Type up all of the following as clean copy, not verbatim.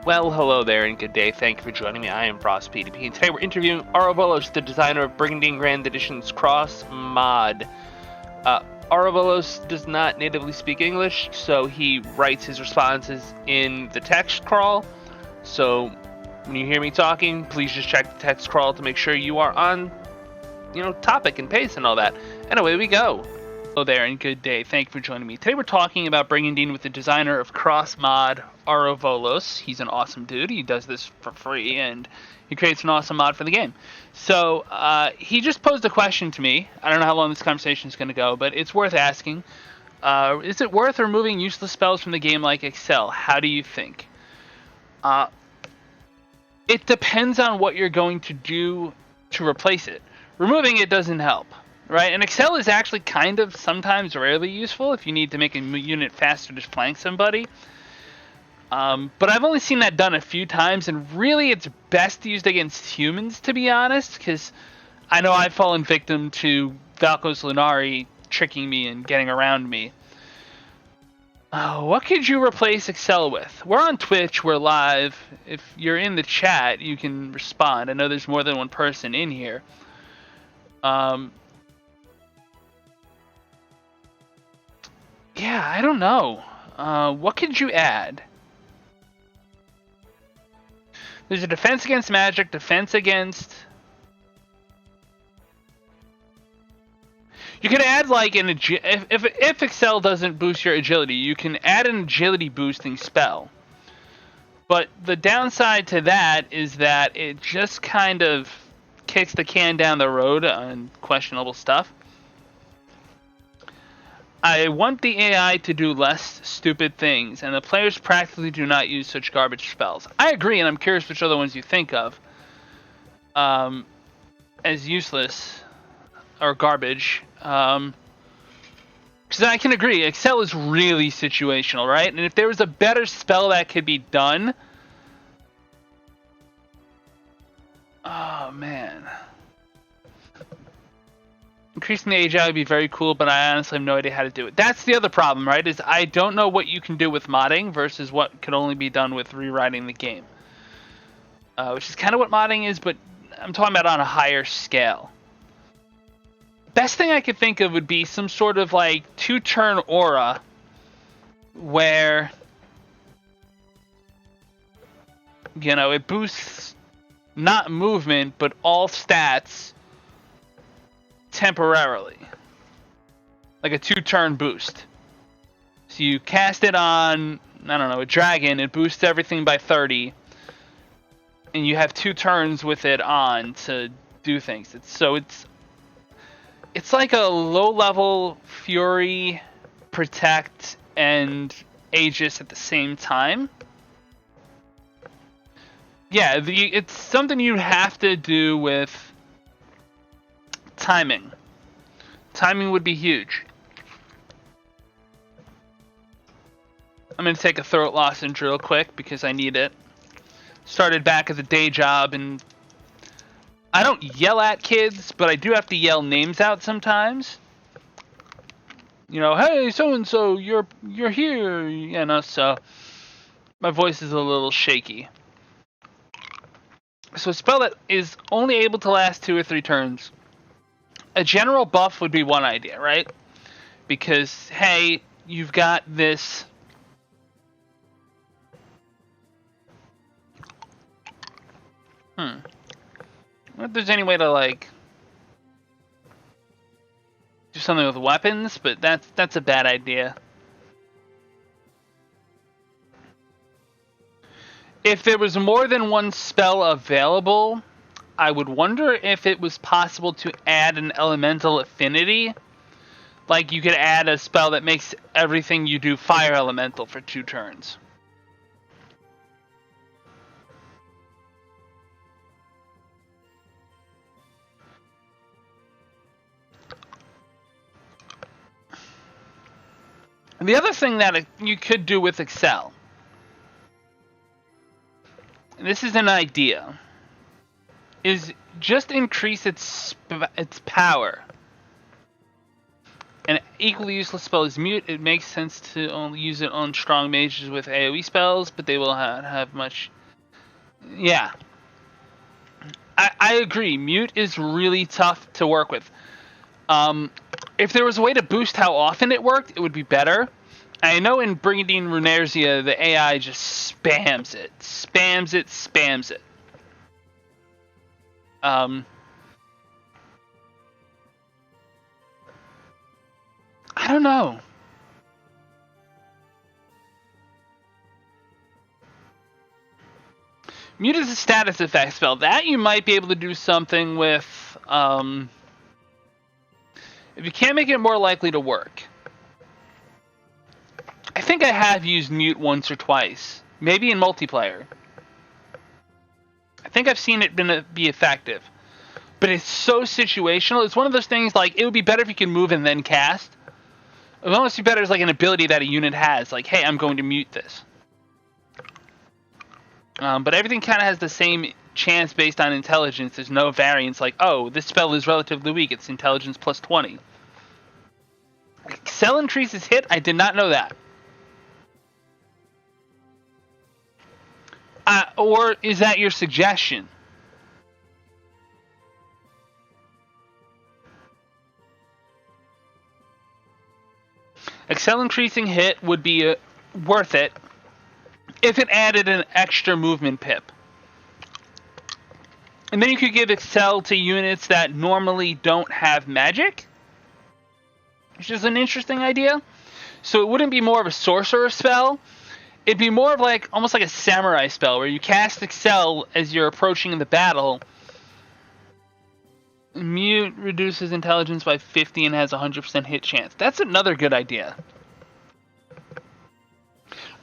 Well, hello there and good day. Thank you for joining me. I am FrostPDP, and today we're interviewing AuroVolos, the designer of Brigandine Grand Edition's Cross mod. AuroVolos does not natively speak English, so he writes his responses in the text crawl. So when you hear me talking, please just check the text crawl to make sure you are on, topic and pace and all that. And away we go. Hello there and good day. Thank you for joining me. Today we're talking about Brigandine with the designer of Cross mod, AuroVolos. He's an awesome dude. He does this for free and he creates an awesome mod for the game. So he just posed a question to me. I don't know how long this conversation is going to go, but it's worth asking. Is it worth removing useless spells from the game like Excel? How do you think? It depends on what you're going to do to replace it. Removing it doesn't help. Right, and Excel is actually kind of sometimes rarely useful if you need to make a unit faster to flank somebody. But I've only seen that done a few times, and really it's best used against humans, to be honest, because I know I've fallen victim to Valkos Lunari tricking me and getting around me. What could you replace Excel with? We're on Twitch, we're live. If you're in the chat, you can respond. I know there's more than one person in here. Yeah, I don't know. What could you add? There's a defense against magic, defense against... You could add like an if Excel doesn't boost your agility, you can add an agility boosting spell. But the downside to that is that it just kind of kicks the can down the road on questionable stuff. I want the AI to do less stupid things, and the players practically do not use such garbage spells. I agree, and I'm curious which other ones you think of as useless or garbage. Because I can agree, Excel is really situational, right? And if there was a better spell that could be done... Oh, man... Increasing the AGI would be very cool, but I honestly have no idea how to do it. That's the other problem, right? Is I don't know what you can do with modding versus what could only be done with rewriting the game. Which is kind of what modding is, but I'm talking about on a higher scale. Best thing I could think of would be some sort of like 2-turn aura where, it boosts not movement, but all stats temporarily, like a 2-turn boost. So you cast it on, I don't know, a dragon, it boosts everything by 30, and you have 2 turns with it on to do things. It's like a low-level Fury, Protect, and Aegis at the same time. Yeah, it's something you have to do with timing. Timing would be huge. I'm going to take a throat lozenge real quick because I need it. Started back at the day job, and I don't yell at kids, but I do have to yell names out sometimes. Hey, so-and-so, you're here, so my voice is a little shaky. So a spell that is only able to last 2 or 3 turns. A general buff would be one idea, right? Because, hey, you've got this... I wonder if there's any way to, like... do something with weapons, but that's a bad idea. If there was more than one spell available... I would wonder if it was possible to add an elemental affinity. Like you could add a spell that makes everything you do fire elemental for 2 turns. And the other thing that you could do with Excel, and this is an idea, is just increase its power. An equally useless spell is Mute. It makes sense to only use it on strong mages with AoE spells, but they will not have much... Yeah. I agree. Mute is really tough to work with. If there was a way to boost how often it worked, it would be better. I know in Brigandine Runerzia, the AI just spams it. Spams it. I don't know. Mute is a status effect spell. That you might be able to do something with, if you can't make it more likely to work. I think I have used Mute once or twice. Maybe in multiplayer. I think I've seen it be effective. But it's so situational. It's one of those things like, it would be better if you could move and then cast. It would almost be better as like an ability that a unit has. Like, hey, I'm going to mute this. But everything kind of has the same chance based on intelligence. There's no variance like, oh, this spell is relatively weak. It's intelligence plus 20. Excel increases hit? I did not know that. Or is that your suggestion? Excel increasing hit would be worth it if it added an extra movement pip. And then you could give Excel to units that normally don't have magic, which is an interesting idea. So it wouldn't be more of a sorcerer spell. It'd be more of like almost like a samurai spell where you cast Excel as you're approaching the battle. Mute reduces intelligence by 50 and has a 100% hit chance. That's another good idea.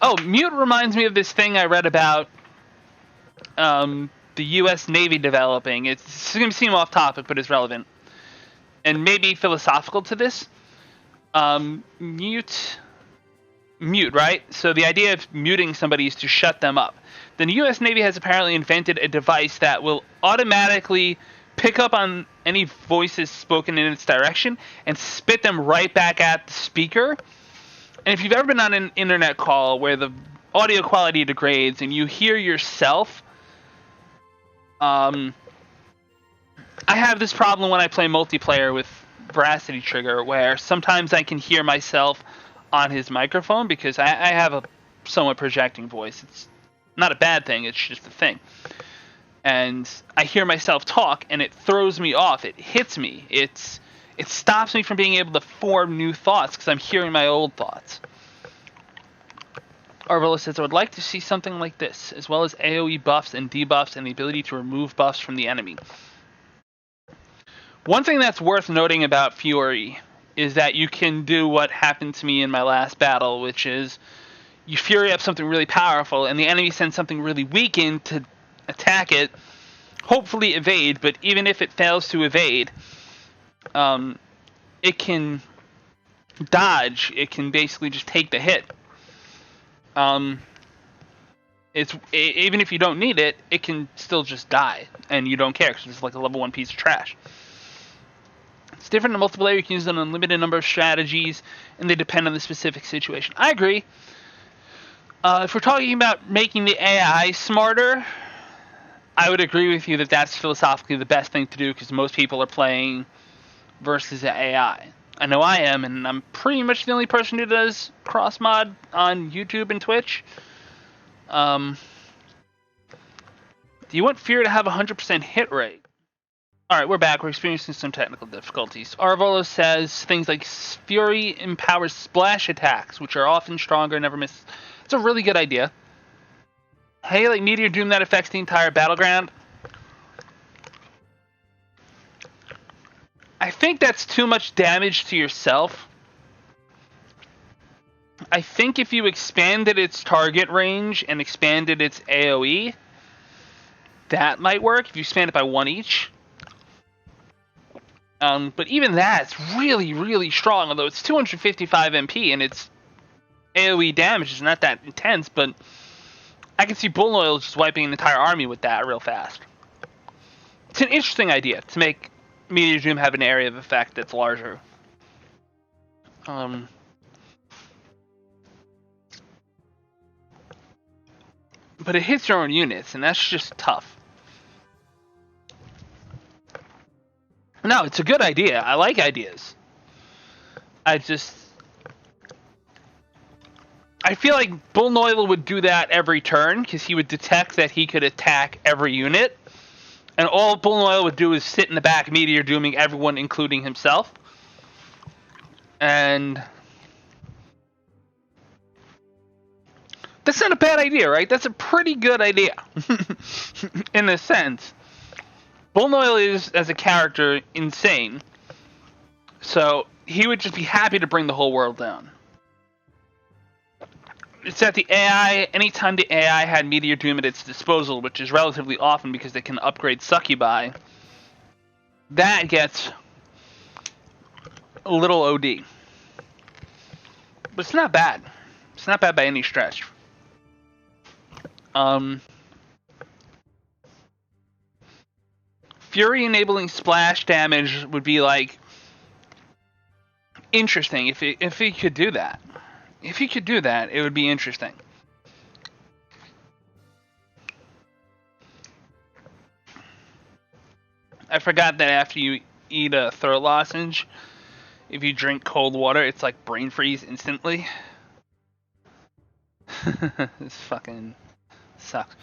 Oh, Mute reminds me of this thing I read about the U.S. Navy developing. It's going to seem off topic, but it's relevant. And maybe philosophical to this. Mute, right? So the idea of muting somebody is to shut them up. The U.S. Navy has apparently invented a device that will automatically pick up on any voices spoken in its direction and spit them right back at the speaker. And if you've ever been on an internet call where the audio quality degrades and you hear yourself, I have this problem when I play multiplayer with Veracity Trigger, where sometimes I can hear myself on his microphone because I have a somewhat projecting voice. It's not a bad thing, it's just a thing. And I hear myself talk and it throws me off. It hits me. It stops me from being able to form new thoughts because I'm hearing my old thoughts. AuroVolos says, I would like to see something like this, as well as AoE buffs and debuffs and the ability to remove buffs from the enemy. One thing that's worth noting about Fury is that you can do what happened to me in my last battle, which is you Fury up something really powerful, and the enemy sends something really weak in to attack it, hopefully evade, but even if it fails to evade, it can dodge. It can basically just take the hit. Even if you don't need it, it can still just die, and you don't care because it's like a level 1 piece of trash. It's different in multiplayer. You can use an unlimited number of strategies, and they depend on the specific situation. I agree. If we're talking about making the AI smarter, I would agree with you that that's philosophically the best thing to do because most people are playing versus the AI. I know I am, and I'm pretty much the only person who does cross-mod on YouTube and Twitch. Do you want Fear to have a 100% hit rate? Alright, we're back. We're experiencing some technical difficulties. AuroVolos says things like Fury empowers splash attacks, which are often stronger and never miss. It's a really good idea. Hey, like Meteor Doom that affects the entire battleground. I think that's too much damage to yourself. I think if you expanded its target range and expanded its AoE, that might work. If you expand it by 1 each. But even that's really, really strong, although it's 255 MP and its AoE damage is not that intense, but I can see Bull Oil just wiping an entire army with that real fast. It's an interesting idea to make Meteor Doom have an area of effect that's larger. But it hits your own units, and that's just tough. No, it's a good idea. I like ideas. I feel like Bull Noyle would do that every turn, because he would detect that he could attack every unit. And all Bull Noyle would do is sit in the back, meteor dooming everyone, including himself. And that's not a bad idea, right? That's a pretty good idea. In a sense. Bull Noyle is, as a character, insane. So he would just be happy to bring the whole world down. It's that the AI, anytime the AI had Meteor Doom at its disposal, which is relatively often because they can upgrade Succubi, that gets a little OD. But it's not bad. It's not bad by any stretch. Fury enabling splash damage would be like interesting if he could do that. If he could do that, it would be interesting. I forgot that after you eat a throat lozenge, if you drink cold water, it's like brain freeze instantly. This fucking sucks.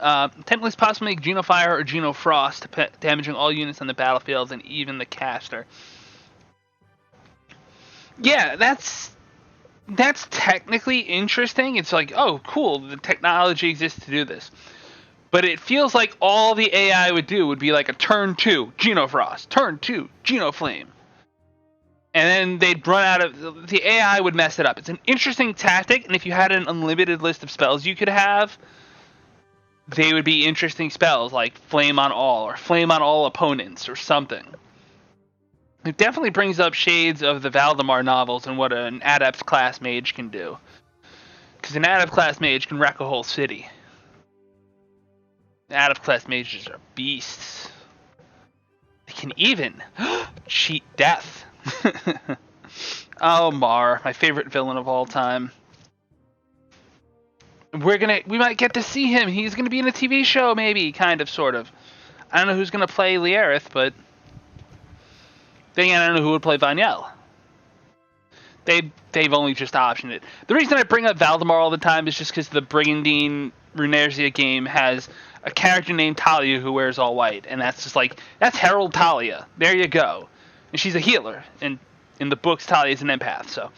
Technically, it's possible to make Genofire or Genofrost, damaging all units on the battlefield and even the caster. Yeah, that's technically interesting. It's like, oh, cool, the technology exists to do this. But it feels like all the AI would do would be like a turn 2, Genofrost, turn 2, Genoflame. And then they'd run out of... The AI would mess it up. It's an interesting tactic, and if you had an unlimited list of spells you could have, they would be interesting spells, like Flame on All, or Flame on All Opponents, or something. It definitely brings up shades of the Valdemar novels and what an Adept class mage can do. Because an Adept class mage can wreck a whole city. Adept class mages are beasts. They can even cheat death. Oh, Mar, my favorite villain of all time. We might get to see him. He's gonna be in a TV show, maybe, kind of, sort of. I don't know who's gonna play Lierith, but then again, I don't know who would play Vanyel. They've only just optioned it. The reason I bring up Valdemar all the time is just because the Brigandine Runerzia game has a character named Talia who wears all white, and that's just like, that's Herald Talia. There you go. And she's a healer, and in the books, Talia's an empath, so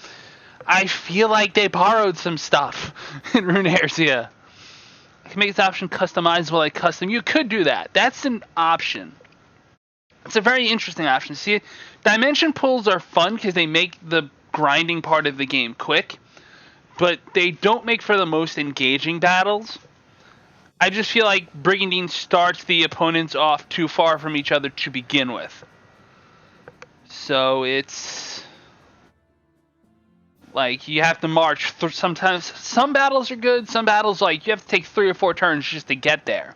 I feel like they borrowed some stuff in Runerzia. I can make this option customizable like custom. You could do that. That's an option. It's a very interesting option. See, dimension pulls are fun because they make the grinding part of the game quick, but they don't make for the most engaging battles. I just feel like Brigandine starts the opponents off too far from each other to begin with. So it's like you have to march through. Sometimes some battles are good, some battles like you have to take 3 or 4 turns just to get there.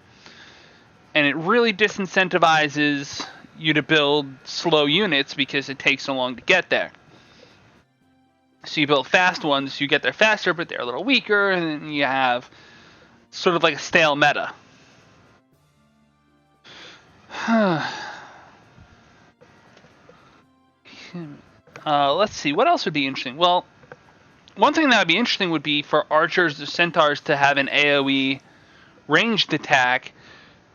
And it really disincentivizes you to build slow units because it takes so long to get there. So you build fast ones, you get there faster, but they're a little weaker, and then you have sort of like a stale meta. Let's see, what else would be interesting? Well, one thing that would be interesting would be for archers or centaurs to have an AoE ranged attack,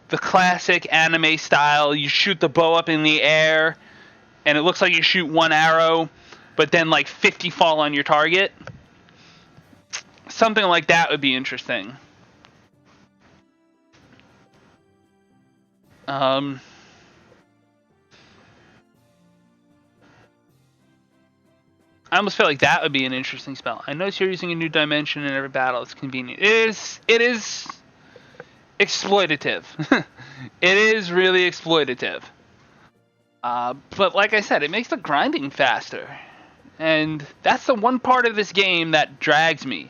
the classic anime style. You shoot the bow up in the air, and it looks like you shoot 1 arrow, but then like 50 fall on your target. Something like that would be interesting. I almost feel like that would be an interesting spell. I notice you're using a new dimension in every battle. It's convenient. It is exploitative. It is really exploitative. But like I said, it makes the grinding faster. And that's the one part of this game that drags me,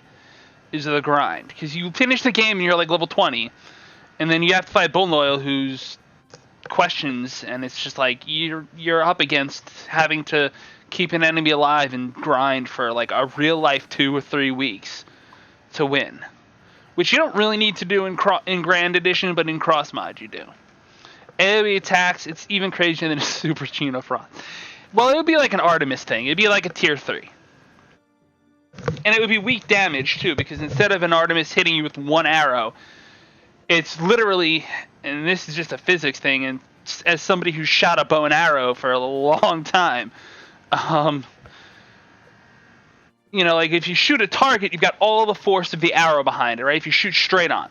is the grind. Because you finish the game and you're like level 20, and then you have to fight Bull Noyle, who's questions, and it's just like you're up against having to keep an enemy alive and grind for like a real life 2 or 3 weeks to win. Which you don't really need to do in Grand Edition, but in Cross Mod you do. AoE attacks, it's even crazier than a Super Geno Frost. Well, it would be like an Artemis thing. It'd be like a tier 3. And it would be weak damage, too, because instead of an Artemis hitting you with one arrow, it's literally, and this is just a physics thing, and as somebody who shot a bow and arrow for a long time, you know, like if you shoot a target, you've got all the force of the arrow behind it, right? If you shoot straight on.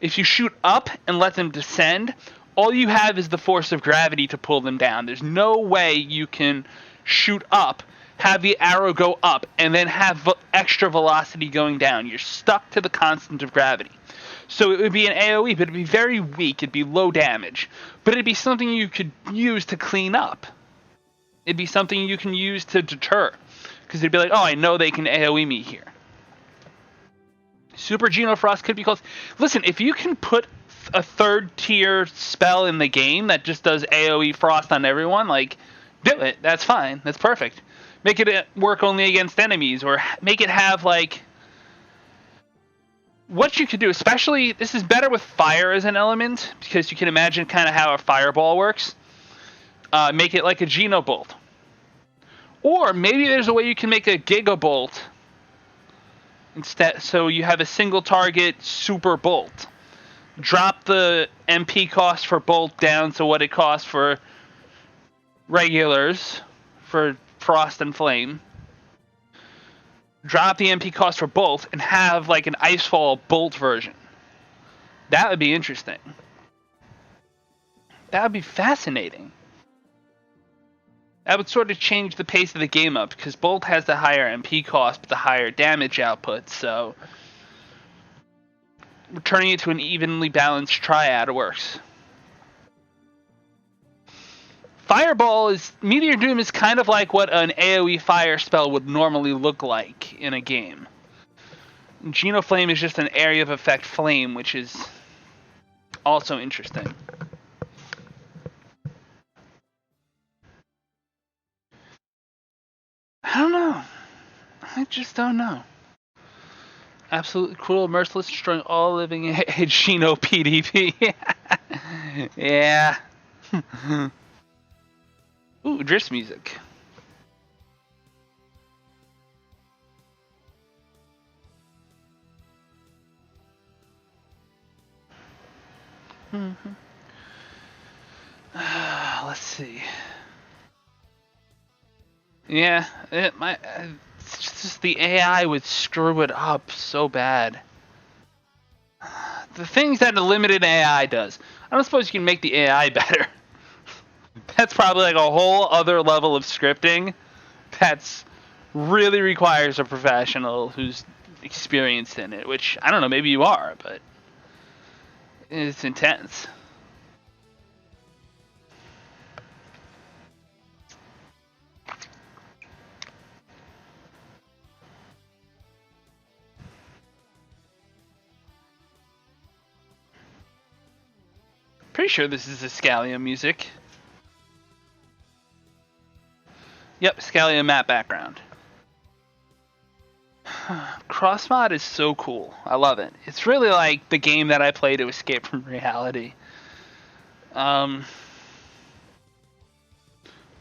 If you shoot up and let them descend, all you have is the force of gravity to pull them down. There's no way you can shoot up, have the arrow go up, and then have extra velocity going down. You're stuck to the constant of gravity. So it would be an AoE, but it'd be very weak. It'd be low damage. But it'd be something you could use to clean up. It'd be something you can use to deter. Because it'd be like, oh, I know they can AoE me here. Super Geno Frost could be close. Listen, if you can put a third tier spell in the game that just does AoE Frost on everyone, like, do it. That's fine. That's perfect. Make it work only against enemies, or make it have, like, what you could do, especially, this is better with fire as an element, because you can imagine kind of how a fireball works. Make it like a Genobolt. Or maybe there's a way you can make a Gigabolt instead, so you have a single target super bolt. Drop the MP cost for bolt down to what it costs for regulars, for frost and flame. Drop the MP cost for bolt and have like an Icefall bolt version. That would be interesting. That would be fascinating. That would sort of change the pace of the game up, because bolt has the higher MP cost but the higher damage output, so returning it to an evenly balanced triad works. Fireball is... Meteor Doom is kind of like what an AoE fire spell would normally look like in a game. Genoflame is just an area of effect flame, which is also interesting. I don't know. I just don't know. Absolutely cruel, merciless, destroying all living Geno PDP. Yeah. Ooh, drift music. Let's see. Yeah, it's just the AI would screw it up so bad. The things that a limited AI does. I don't suppose you can make the AI better. That's probably like a whole other level of scripting that's really requires a professional who's experienced in it, which, I don't know, maybe you are, but it's intense. Pretty sure this is Escalia music. Yep, Escalia map background. Crossmod is so cool. I love it. It's really like the game that I play to escape from reality. What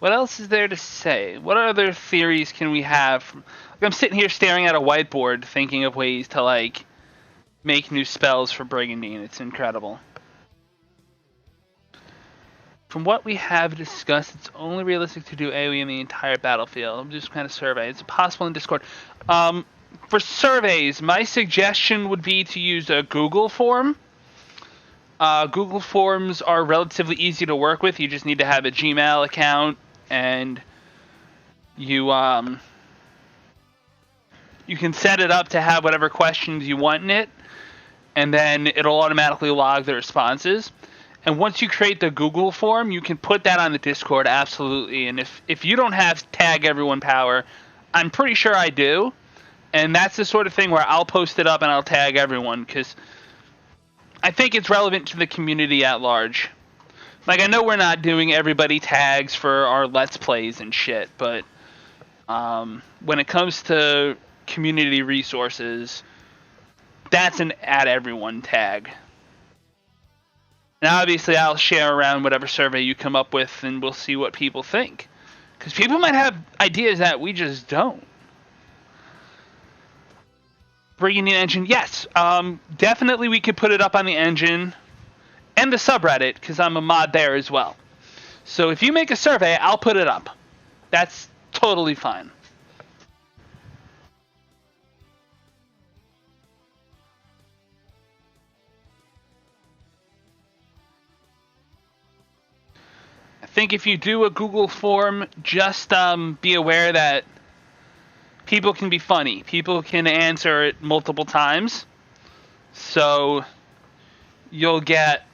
else is there to say? What other theories can we have? Like, I'm sitting here staring at a whiteboard thinking of ways to, like, make new spells for Brigandine. It's incredible. From what we have discussed, it's only realistic to do AoE in the entire battlefield. I'm just kind of survey. It's possible in Discord. For surveys, my suggestion would be to use a Google form. Google Forms are relatively easy to work with. You just need to have a Gmail account, and you can set it up to have whatever questions you want in it, and then it'll automatically log the responses. And once you create the Google form, you can put that on the Discord, absolutely. And if you don't have tag everyone power, I'm pretty sure I do. And that's the sort of thing where I'll post it up and I'll tag everyone, because I think it's relevant to the community at large. Like, I know we're not doing everybody tags for our Let's Plays and shit, but When it comes to community resources, that's an add everyone tag. Now, obviously, I'll share around whatever survey you come up with, and we'll see what people think. Because people might have ideas that we just don't. Brigandine engine, yes. Definitely we could put it up on the engine and the subreddit, because I'm a mod there as well. So if you make a survey, I'll put it up. That's totally fine. I think if you do a Google form, just be aware that people can be funny. People can answer it multiple times. So you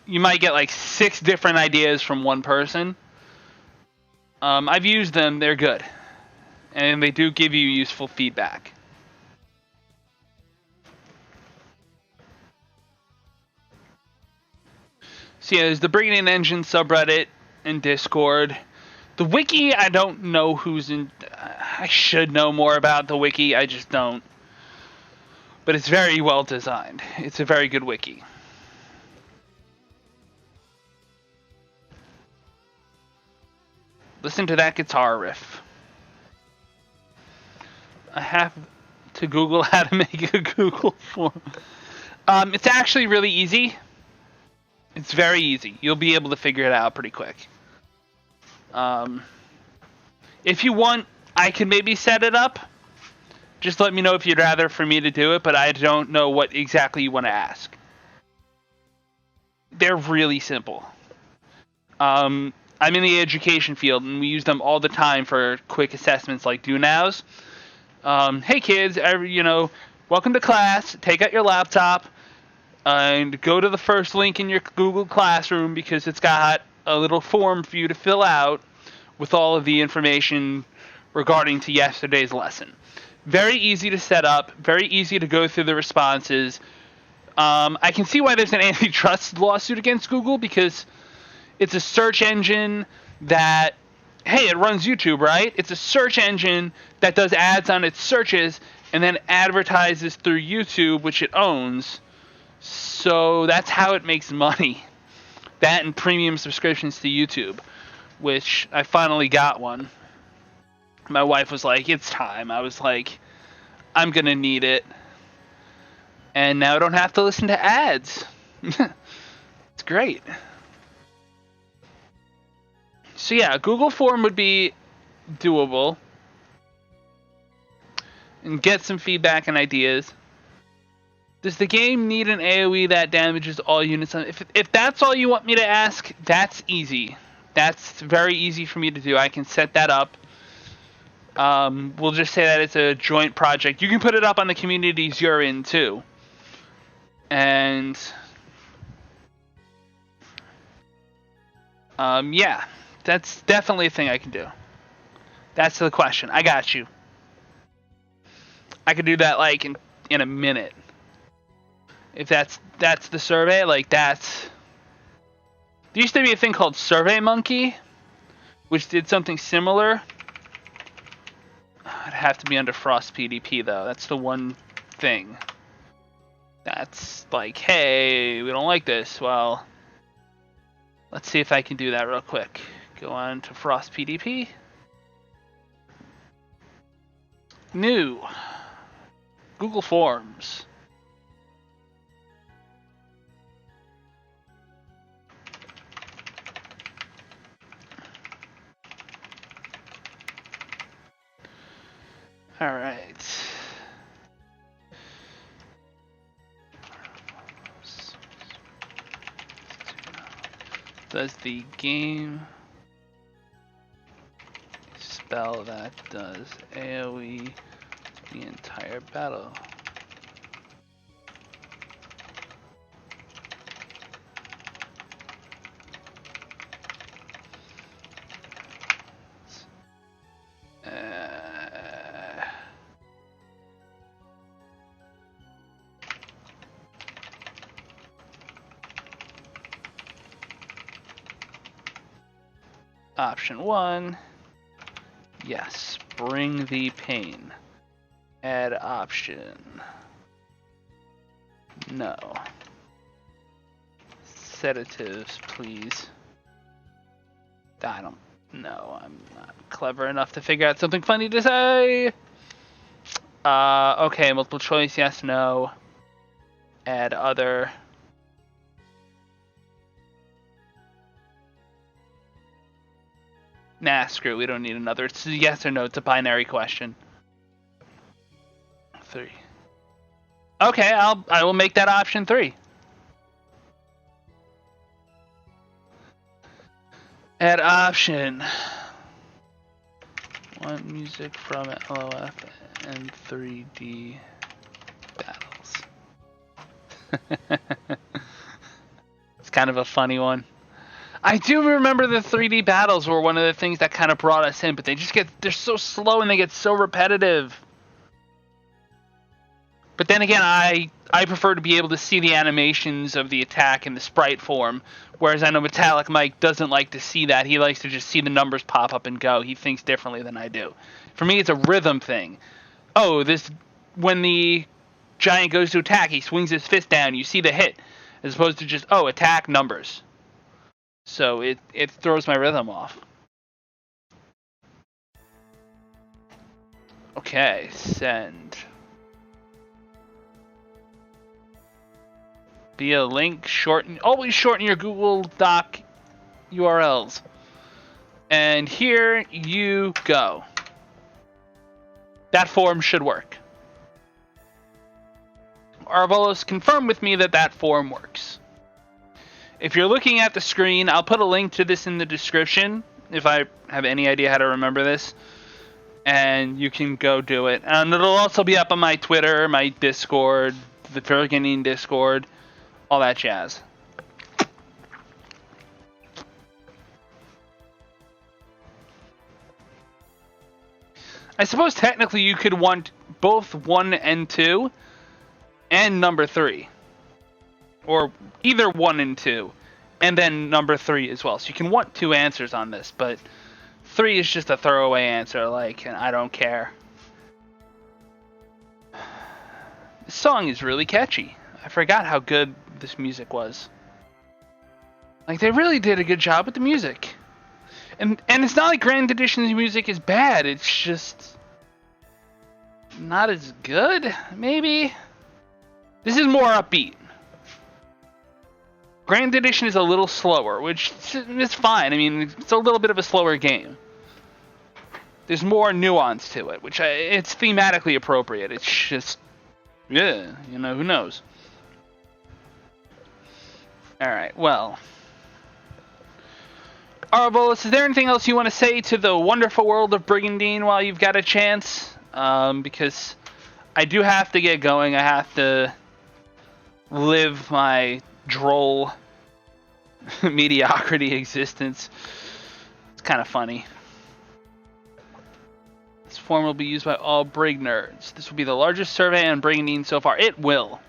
might get like 6 different ideas from one person. I've used them, they're good. And they do give you useful feedback. So yeah, there's the Brigandine Engine subreddit and Discord. The wiki, I don't know who's in. I should know more about the wiki, I just don't. But it's very well designed. It's a very good wiki. Listen to that guitar riff. I have to Google how to make a Google form. It's actually really easy. It's very easy. You'll be able to figure it out pretty quick. If you want, I can maybe set it up. Just let me know if you'd rather for me to do it, but I don't know what exactly you want to ask. They're really simple. I'm in the education field, and we use them all the time for quick assessments like do nows. Hey kids, welcome to class. Take out your laptop and go to the first link in your Google Classroom because it's got a little form for you to fill out with all of the information regarding to yesterday's lesson. Very easy to set up, very easy to go through the responses. I can see why there's an antitrust lawsuit against Google because it's a search engine that, hey, it runs YouTube, right? It's a search engine that does ads on its searches and then advertises through YouTube, which it owns. So that's how it makes money. That and premium subscriptions to YouTube, which I finally got one. My wife was like, it's time. I was like, I'm going to need it. And now I don't have to listen to ads. It's great. So yeah, Google form would be doable. And get some feedback and ideas. Does the game need an AoE that damages all units? If that's all you want me to ask, that's easy. That's very easy for me to do. I can set that up. We'll just say that it's a joint project. You can put it up on the communities you're in too. And yeah, that's definitely a thing I can do. That's the question. I got you. I could do that like in a minute. If that's the survey, like that's... There used to be a thing called SurveyMonkey, which did something similar. It'd have to be under FrostPDP though. That's the one thing. That's like, hey, we don't like this. Well, let's see if I can do that real quick. Go on to FrostPDP. New. Google Forms. All right. Does the game spell that does AoE the entire battle? Option 1, Yes. Bring the pain. Add option. No. Sedatives, please. I don't know. I'm not clever enough to figure out something funny to say. Okay, multiple choice, yes, no. Add other. Nah, screw it, we don't need another. It's a yes or no, it's a binary question. 3. Okay, I will make that option 3. Add option. Want music from LOF and 3D battles. It's kind of a funny one. I do remember the 3D battles were one of the things that kind of brought us in, but they're so slow and they get so repetitive. But then again, I prefer to be able to see the animations of the attack in the sprite form, whereas I know Metallic Mike doesn't like to see that. He likes to just see the numbers pop up and go. He thinks differently than I do. For me, it's a rhythm thing. Oh, when the giant goes to attack, he swings his fist down, you see the hit, as opposed to just, oh, attack numbers. So it throws my rhythm off. Okay, send. Be a link, always shorten your Google Doc URLs. And here you go. That form should work. AuroVolos confirmed with me that form works. If you're looking at the screen, I'll put a link to this in the description if I have any idea how to remember this. And you can go do it. And it'll also be up on my Twitter, my Discord, the Brigandine Discord, all that jazz. I suppose technically you could want both 1 and 2 and number 3. Or either 1 and 2 and then number 3 as well. So you can want 2 answers on this, but 3 is just a throwaway answer, like, I don't care. This song is really catchy. I forgot how good this music was. Like, they really did a good job with the music. And it's not like Grand Edition's music is bad, it's just not as good, maybe? This is more upbeat. Grand Edition is a little slower, which is fine. I mean, it's a little bit of a slower game. There's more nuance to it, which it's thematically appropriate. It's just, yeah, who knows? Alright, well. AuroVolos, is there anything else you want to say to the wonderful world of Brigandine while you've got a chance? Because I do have to get going. I have to live my droll mediocrity existence. It's kind of funny. This form will be used by all Brig nerds. This will be the largest survey on Brigandine so far. It will.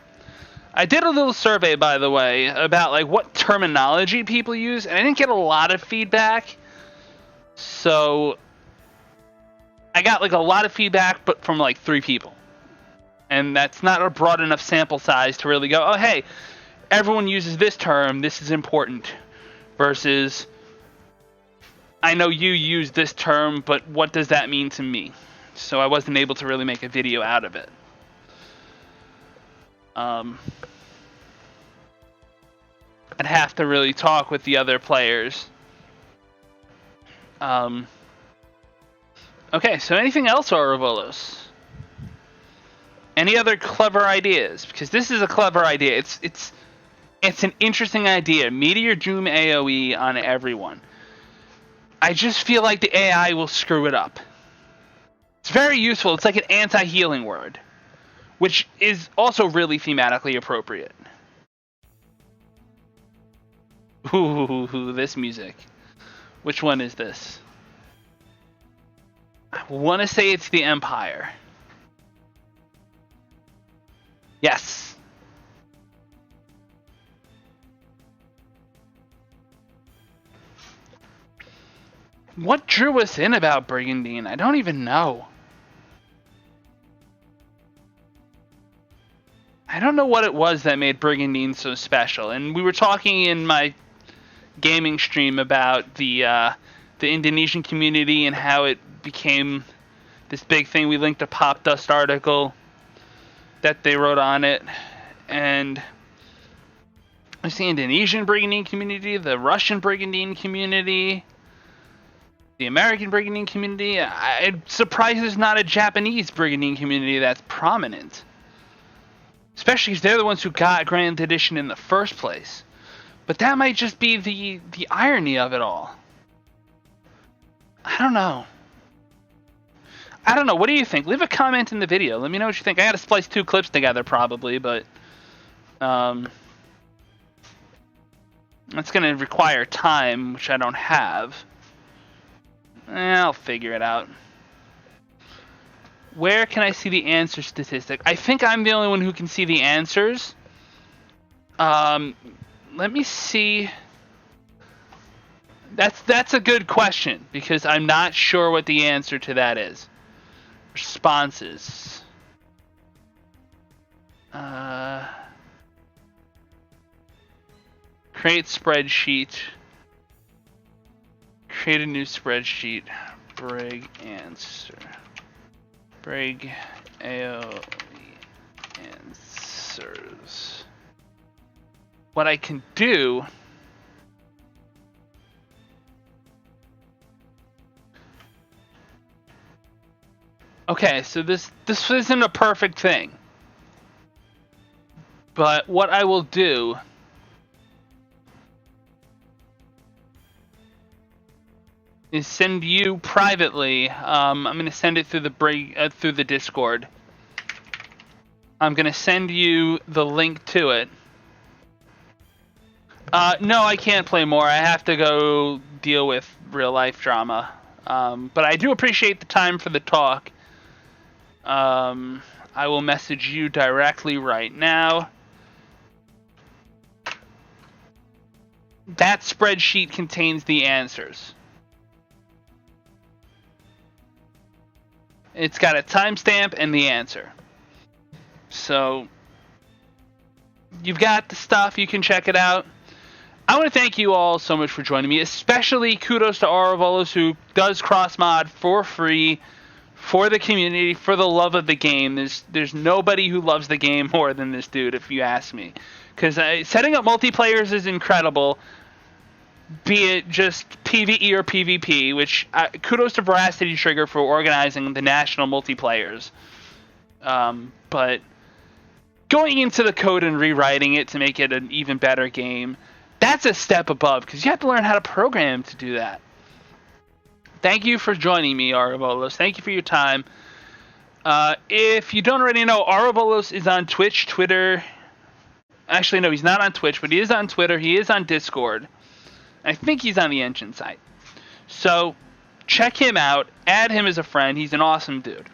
I did a little survey, by the way, about like what terminology people use, and I didn't get a lot of feedback. So I got like a lot of feedback, but from like 3 people. And that's not a broad enough sample size to really go, oh, hey, everyone uses this term, this is important. Versus, I know you use this term, but what does that mean to me? So I wasn't able to really make a video out of it. I'd have to really talk with the other players. Okay, so anything else, AuroVolos? Any other clever ideas? Because this is a clever idea. It's an interesting idea. Meteor Doom AoE on everyone. I just feel like the AI will screw it up. It's very useful. It's like an anti-healing word, which is also really thematically appropriate. Ooh, this music. Which one is this? I want to say it's the Empire. Yes. What drew us in about Brigandine? I don't even know. I don't know what it was that made Brigandine so special. And we were talking in my gaming stream about the Indonesian community and how it became this big thing. We linked a Pop Dust article that they wrote on it. And there's the Indonesian Brigandine community, the Russian Brigandine community, the American Brigandine community. I'm surprised there's not a Japanese Brigandine community that's prominent. Especially because they're the ones who got Grand Edition in the first place. But that might just be the irony of it all. I don't know. What do you think? Leave a comment in the video. Let me know what you think. I gotta splice 2 clips together probably, but that's gonna require time, which I don't have. I'll figure it out. Where can I see the answer statistic? I think I'm the only one who can see the answers. Let me see. That's a good question, because I'm not sure what the answer to that is. Responses. Create spreadsheet. Create a new spreadsheet. Brig answer. Brig AOE answers. What I can do. Okay, so this isn't a perfect thing. But what I will do is send you privately. I'm gonna send it through the Discord. I'm gonna send you the link to it. No, I can't play more. I have to go deal with real life drama. But I do appreciate the time for the talk. I will message you directly right now. That spreadsheet contains the answers. It's got a timestamp and the answer. So, you've got the stuff. You can check it out. I want to thank you all so much for joining me. Especially kudos to AuroVolos, who does cross-mod for free for the community, for the love of the game. There's nobody who loves the game more than this dude, if you ask me. Because setting up multiplayers is incredible. Be it just PvE or PvP, which kudos to Veracity Trigger for organizing the national multiplayers. But going into the code and rewriting it to make it an even better game, that's a step above, because you have to learn how to program to do that. Thank you for joining me, AuroVolos. Thank you for your time. If you don't already know, AuroVolos is on Twitch, Twitter. Actually, no, he's not on Twitch, but he is on Twitter. He is on Discord. I think he's on the Engine site. So, check him out. Add him as a friend. He's an awesome dude.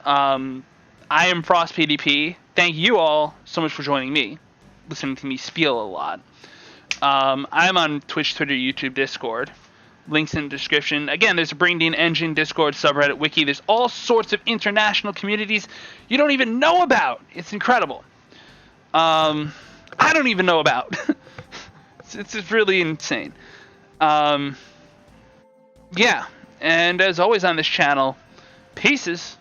I am FrostPDP. Thank you all so much for joining me. Listening to me spiel a lot. I'm on Twitch, Twitter, YouTube, Discord. Links in the description. Again, there's a Brigandine Engine, Discord, subreddit, wiki. There's all sorts of international communities you don't even know about. It's incredible. I don't even know about. It's really insane. Yeah, and as always on this channel, pieces.